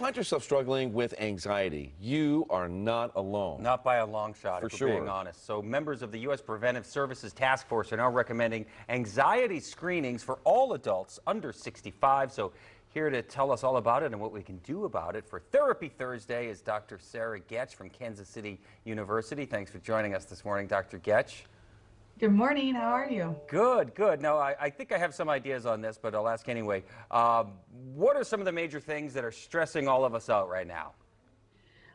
find yourself struggling with anxiety, you are not alone. Not by a long shot, For if we're sure. being honest. So members of the U.S. Preventive Services Task Force are now recommending anxiety screenings for all adults under 65. So here to tell us all about it and what we can do about it for Therapy Thursday is Dr. Sarah Getch from Kansas City University. Thanks for joining us this morning, Dr. Getch. Good morning. How are you? Good, good. Now, I think I have some ideas on this, but I'll ask anyway. What are some of the major things that are stressing all of us out right now?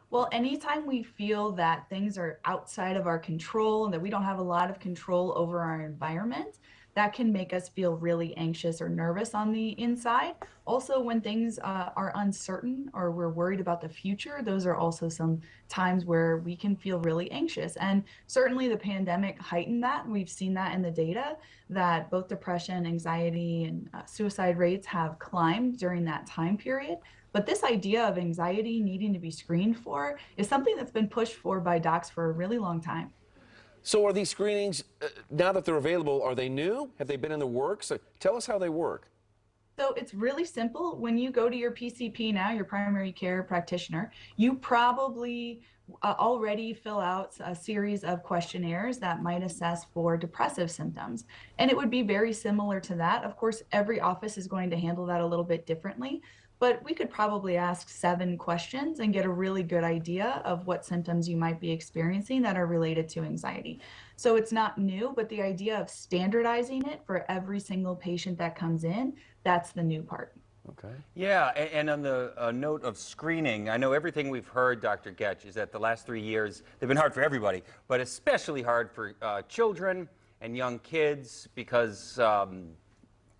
Well, anytime we feel that things are outside of our control and that we don't have a lot of control over our environment, that can make us feel really anxious or nervous on the inside. Also, when things are uncertain or we're worried about the future, those are also some times where we can feel really anxious. And certainly the pandemic heightened that. We've seen that in the data that both depression, anxiety, and suicide rates have climbed during that time period. But this idea of anxiety needing to be screened for is something that's been pushed for by docs for a really long time. So are these screenings, now that they're available, are they new? Have they been in the works? Tell us how they work. So it's really simple. When you go to your PCP now, your primary care practitioner, you probably already fill out a series of questionnaires that might assess for depressive symptoms. And it would be very similar to that. Of course, every office is going to handle that a little bit differently, but we could probably ask 7 questions and get a really good idea of what symptoms you might be experiencing that are related to anxiety. So it's not new, but the idea of standardizing it for every single patient that comes in, that's the new part. Okay. Yeah, and on the note of screening, I know everything we've heard, Dr. Getch, is that the last 3 years, they've been hard for everybody, but especially hard for children and young kids because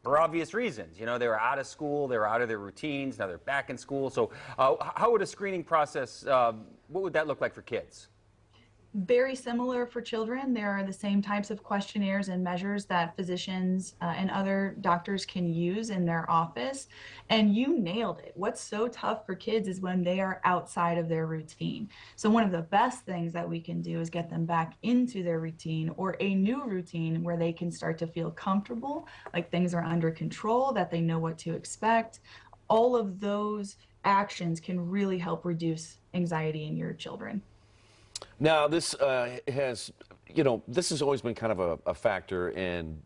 for obvious reasons. You know, they were out of school, they were out of their routines, now they're back in school. So how would a screening process, what would that look like for kids? Very similar for children. There are the same types of questionnaires and measures that physicians and other doctors can use in their office. And you nailed it. What's so tough for kids is when they are outside of their routine. So one of the best things that we can do is get them back into their routine or a new routine where they can start to feel comfortable, like things are under control, that they know what to expect. All of those actions can really help reduce anxiety in your children. Now, this has, this has always been kind of a factor in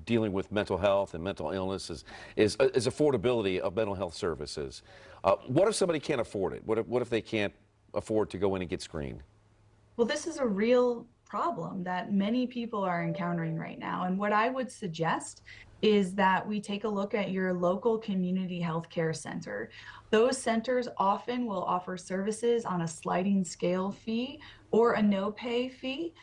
dealing with mental health and mental illness is affordability of mental health services. What if somebody can't afford it? What if they can't afford to go in and get screened? Well, this is a real problem that many people are encountering right now. And what I would suggest is that we take a look at your local community health care center. Those centers often will offer services on a sliding scale fee or a no-pay fee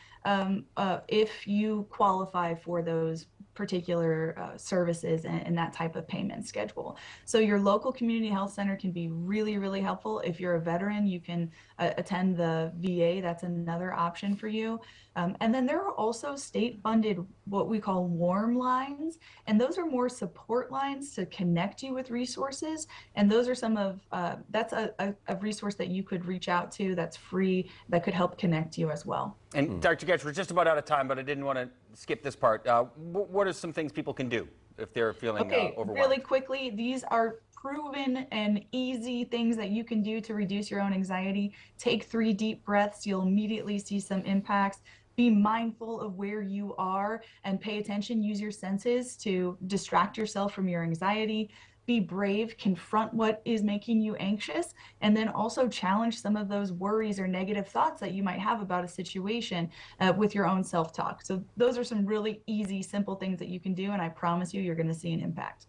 if you qualify for those particular services and that type of payment schedule. So your local community health center can be really, really helpful. If you're a veteran, you can attend the VA. That's another option for you. And then there are also state-funded, what we call warm lines, and those are more support lines to connect you with resources. And those are some of, that's a resource that you could reach out to that's free, that could help connect you as well. And Dr. Getch, we're just about out of time, but I didn't want to skip this part. What are some things people can do if they're feeling overwhelmed? Really quickly, these are proven and easy things that you can do to reduce your own anxiety. Take 3 deep breaths. You'll immediately see some impacts. Be mindful of where you are and pay attention. Use your senses to distract yourself from your anxiety. Be brave, confront what is making you anxious, and then also challenge some of those worries or negative thoughts that you might have about a situation with your own self-talk. So those are some really easy, simple things that you can do, and I promise you, you're going to see an impact.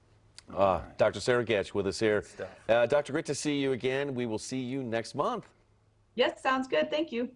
Dr. Sarah Getch with us here. Doctor, great to see you again. We will see you next month. Yes, sounds good. Thank you.